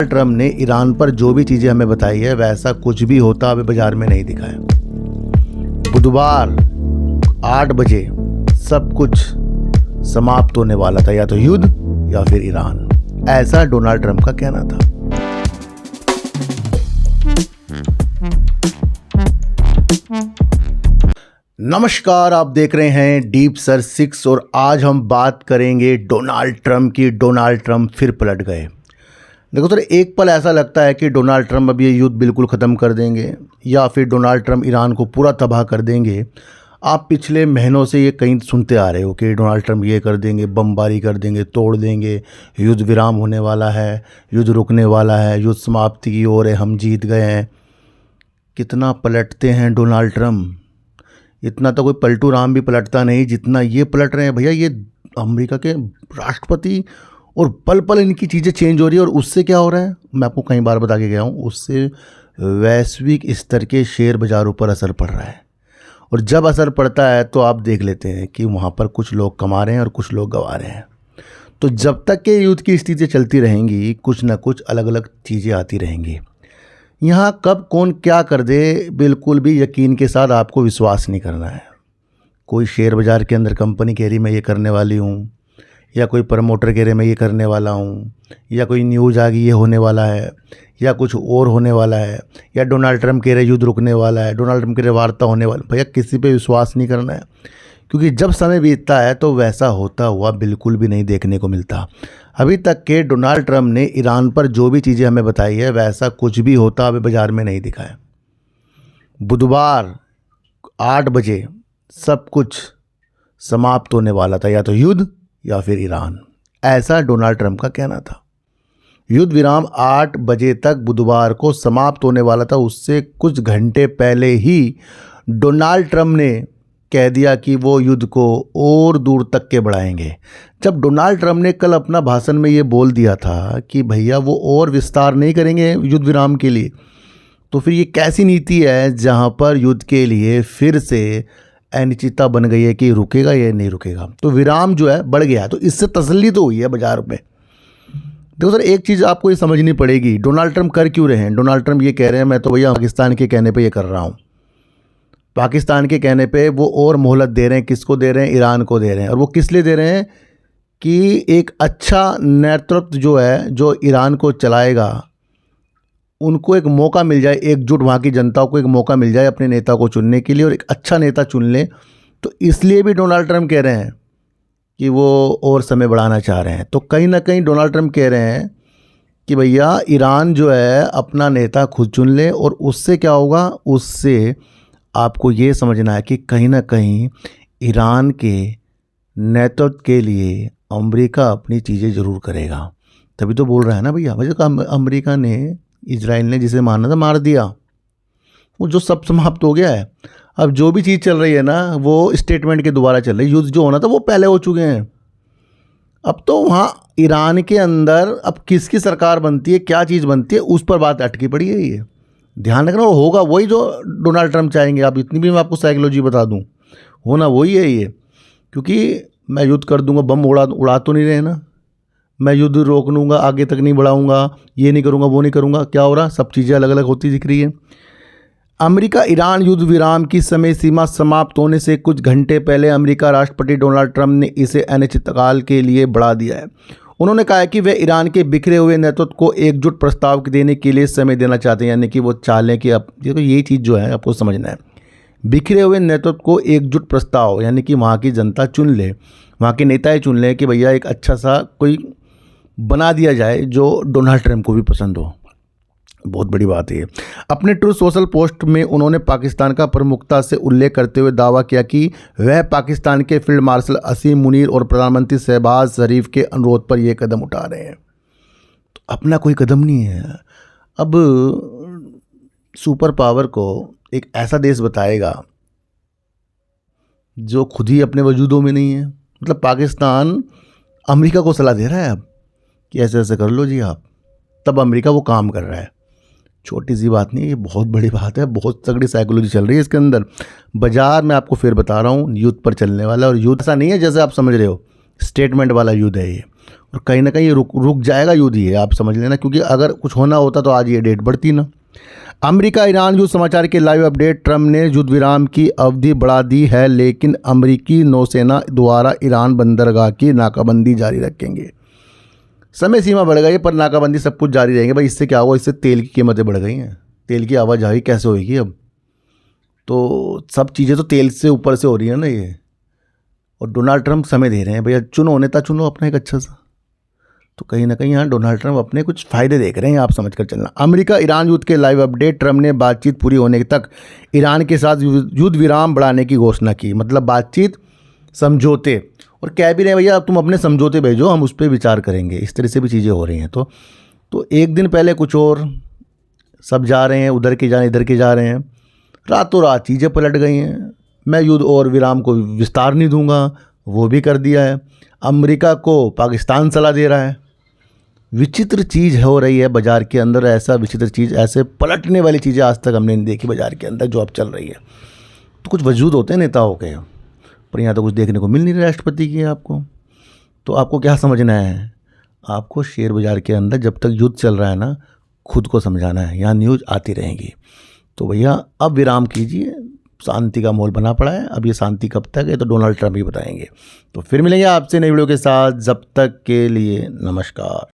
Trump ने Iran पर जो भी चीज़ें हमें बताई है वैसा कुछ भी होता अभी बाजार में नहीं दिखा है। बुधवार 8 बजे सब कुछ समाप्त होने वाला था, या तो युद्ध या फिर ईरान, ऐसा डोनाल्ड ट्रंप का कहना था। नमस्कार, आप देख रहे हैं डीप सर 6 और आज हम बात करेंगे डोनाल्ड ट्रंप की। डोनाल्ड ट्रंप फिर पलट गए। देखो सर, एक पल ऐसा लगता है कि डोनाल्ड ट्रंप अब ये युद्ध बिल्कुल ख़त्म कर देंगे या फिर डोनाल्ड ट्रंप ईरान को पूरा तबाह कर देंगे। आप पिछले महीनों से ये कहीं सुनते आ रहे हो कि डोनाल्ड ट्रंप ये कर देंगे, बमबारी कर देंगे, तोड़ देंगे, युद्ध विराम होने वाला है, युद्ध रुकने वाला है, युद्ध समाप्ति की ओर है, हम जीत गए हैं। कितना पलटते हैं डोनाल्ड ट्रंप, इतना तो कोई पलटू राम भी पलटता नहीं जितना ये पलट रहे हैं। भैया, ये अमेरिका के राष्ट्रपति और पल पल इनकी चीज़ें चेंज हो रही है। और उससे क्या हो रहा है, मैं आपको कई बार बता के गया हूँ, उससे वैश्विक स्तर के शेयर बाज़ारों पर असर पड़ रहा है। और जब असर पड़ता है तो आप देख लेते हैं कि वहाँ पर कुछ लोग कमा रहे हैं और कुछ लोग गंवा रहे हैं। तो जब तक के युद्ध की स्थितियाँ चलती रहेंगी, कुछ ना कुछ अलग अलग चीज़ें आती रहेंगी। यहाँ कब कौन क्या कर दे, बिल्कुल भी यकीन के साथ आपको विश्वास नहीं करना है। कोई शेयर बाज़ार के अंदर कंपनी कह रही मैं ये करने वाली हूँ, या कोई प्रमोटर कह रहे मैं ये करने वाला हूँ, या कोई न्यूज़ आ गई ये होने वाला है, या कुछ और होने वाला है, या डोनाल्ड ट्रंप कह रहे युद्ध रुकने वाला है, डोनाल्ड ट्रंप कह रहे वार्ता होने वाली। भैया, किसी पे विश्वास नहीं करना है, क्योंकि जब समय बीतता है तो वैसा होता हुआ बिल्कुल भी नहीं देखने को मिलता। अभी तक के डोनाल्ड ट्रंप ने ईरान पर जो भी चीज़ें हमें बताई है वैसा कुछ भी होता अभी बाज़ार में नहीं दिखा है। बुधवार 8 बजे सब कुछ समाप्त होने वाला था, या तो युद्ध या फिर ईरान, ऐसा डोनाल्ड ट्रंप का कहना था। युद्ध विराम 8 बजे तक बुधवार को समाप्त होने वाला था। उससे कुछ घंटे पहले ही डोनाल्ड ट्रंप ने कह दिया कि वो युद्ध को और दूर तक के बढ़ाएंगे। जब डोनाल्ड ट्रंप ने कल अपना भाषण में ये बोल दिया था कि भैया वो और विस्तार नहीं करेंगे युद्ध विराम के लिए, तो फिर ये कैसी नीति है जहाँ पर युद्ध के लिए फिर से अनिश्चितता बन गई है कि रुकेगा या नहीं रुकेगा। तो विराम जो है बढ़ गया है, तो इससे तसल्ली तो हुई है बाजार में। देखो सर, एक चीज़ आपको ये समझनी पड़ेगी, डोनाल्ड ट्रंप कर क्यों रहे हैं। डोनाल्ड ट्रंप ये कह रहे हैं मैं तो भैया पाकिस्तान के कहने पे ये कर रहा हूँ। पाकिस्तान के कहने पे वो और मोहलत दे रहे हैं। किसको दे रहे हैं? ईरान को दे रहे हैं। और वो किस लिए दे रहे हैं कि एक अच्छा नेतृत्व जो है, जो ईरान को चलाएगा, उनको एक मौका मिल जाए, एकजुट वहाँ की जनता को एक मौका मिल जाए अपने नेता को चुनने के लिए, और एक अच्छा नेता चुन लें। तो इसलिए भी डोनाल्ड ट्रंप कह रहे हैं कि वो और समय बढ़ाना चाह रहे हैं। तो कहीं ना कहीं डोनाल्ड ट्रंप कह रहे हैं कि भैया ईरान जो है अपना नेता खुद चुन ले। और उससे क्या होगा, उससे आपको ये समझना है कि कहीं ना कहीं ईरान के नेतृत्व के लिए अमेरिका अपनी चीज़ें ज़रूर करेगा। तभी तो बोल रहा है ना भैया, वजह अमेरिका ने, इजराइल ने जिसे मारना था मार दिया, वो जो सब समाप्त हो गया है। अब जो भी चीज़ चल रही है ना, वो स्टेटमेंट के दोबारा चल रही है। युद्ध जो होना था वो पहले हो चुके हैं। अब तो वहाँ ईरान के अंदर अब किसकी सरकार बनती है, क्या चीज़ बनती है, उस पर बात अटकी पड़ी है। ये ध्यान रखना, वो होगा वही जो डोनाल्ड ट्रंप चाहेंगे। आप इतनी भी मैं आपको साइकोलॉजी बता दूं, होना वही है ये। क्योंकि मैं युद्ध कर दूंगा, बम उड़ा तो नहीं रहे ना, मैं युद्ध रोक लूँगा, आगे तक नहीं बढ़ाऊंगा, ये नहीं करूँगा, वो नहीं करूँगा। क्या हो रहा, सब चीज़ें अलग अलग होती दिख रही है। अमेरिका ईरान युद्ध विराम की समय सीमा समाप्त होने से कुछ घंटे पहले अमेरिका राष्ट्रपति डोनाल्ड ट्रंप ने इसे अनिश्चितकाल के लिए बढ़ा दिया है। उन्होंने कहा है कि वे ईरान के बिखरे हुए नेतृत्व को एकजुट प्रस्ताव देने के लिए समय देना चाहते हैं। यानी कि वो चाह कि अब देखो, ये चीज़ जो है आपको समझना है, बिखरे हुए नेतृत्व को एकजुट प्रस्ताव, यानी कि वहाँ की जनता चुन ले, वहाँ के नेता ही चुन ले कि भैया एक अच्छा सा कोई बना दिया जाए जो डोनाल्ड ट्रंप को भी पसंद हो। बहुत बड़ी बात है। अपने ट्रू सोशल पोस्ट में उन्होंने पाकिस्तान का प्रमुखता से उल्लेख करते हुए दावा किया कि वह पाकिस्तान के फील्ड मार्शल असीम मुनीर और प्रधानमंत्री शहबाज शरीफ के अनुरोध पर यह कदम उठा रहे हैं। तो अपना कोई कदम नहीं है। अब सुपर पावर को एक ऐसा देश बताएगा जो खुद ही अपने वजूदों में नहीं है। मतलब पाकिस्तान अमेरिका को सलाह दे रहा है अब कि ऐसे ऐसे कर लो जी आप, तब अमेरिका वो काम कर रहा है। छोटी सी बात नहीं है, ये बहुत बड़ी बात है। बहुत तगड़ी साइकोलॉजी चल रही है इसके अंदर। बाजार में आपको फिर बता रहा हूँ, युद्ध पर चलने वाला है। और युद्ध ऐसा नहीं है जैसे आप समझ रहे हो, स्टेटमेंट वाला युद्ध है ये, और कहीं ना कहीं ये रुक जाएगा युद्ध, ये आप समझ लेना, क्योंकि अगर कुछ होना होता तो आज ये डेट बढ़ती ना। अमेरिका ईरान युद्ध समाचार के लाइव अपडेट। ट्रम्प ने युद्ध विराम की अवधि बढ़ा दी है, लेकिन अमेरिकी नौसेना द्वारा ईरान बंदरगाह की नाकाबंदी जारी रखेंगे। समय सीमा बढ़ गई पर नाकाबंदी सब कुछ जारी रहेंगे। भाई इससे क्या हुआ, इससे तेल की कीमतें बढ़ गई हैं, तेल की आवाजाही कैसे होगी अब, तो सब चीज़ें तो तेल से ऊपर से हो रही है ना ये। और डोनाल्ड ट्रंप समय दे रहे हैं, भैया चुनो नेता चुनो अपना एक अच्छा सा, तो कहीं ना कहीं यहाँ डोनाल्ड ट्रंप अपने कुछ फ़ायदे देख रहे हैं, आप समझ कर चलना। अमेरिका ईरान युद्ध के लाइव अपडेट। ट्रंप ने बातचीत पूरी होने तक ईरान के साथ युद्ध विराम बढ़ाने की घोषणा की, मतलब बातचीत समझौते, और कह भी रहे हैं भैया अब तुम अपने समझौते भेजो, हम उस पर विचार करेंगे। इस तरह से भी चीज़ें हो रही हैं। तो एक दिन पहले कुछ और, सब जा रहे हैं उधर के जाए इधर के जा रहे हैं, रातों रात चीज़ें पलट गई हैं। मैं युद्ध और विराम को विस्तार नहीं दूंगा, वो भी कर दिया है। अमेरिका को पाकिस्तान सलाह दे रहा है। विचित्र चीज़ हो रही है बाज़ार के अंदर, ऐसा विचित्र चीज़, ऐसे पलटने वाली चीज़ें आज तक हमने नहीं देखी बाज़ार के अंदर जो अब चल रही है। तो कुछ वजूद होते हैं नेताओं के, पर यहाँ तो कुछ देखने को मिल नहीं रहा राष्ट्रपति की आपको। तो आपको क्या समझना है, आपको शेयर बाज़ार के अंदर जब तक युद्ध चल रहा है ना, खुद को समझाना है, यहाँ न्यूज़ आती रहेंगी। तो भैया अब विराम कीजिए, शांति का माहौल बना पड़ा है। अब ये शांति कब तक है तो डोनाल्ड ट्रंप ही बताएंगे। तो फिर मिलेंगे आपसे नई वीडियो के साथ, जब तक के लिए नमस्कार।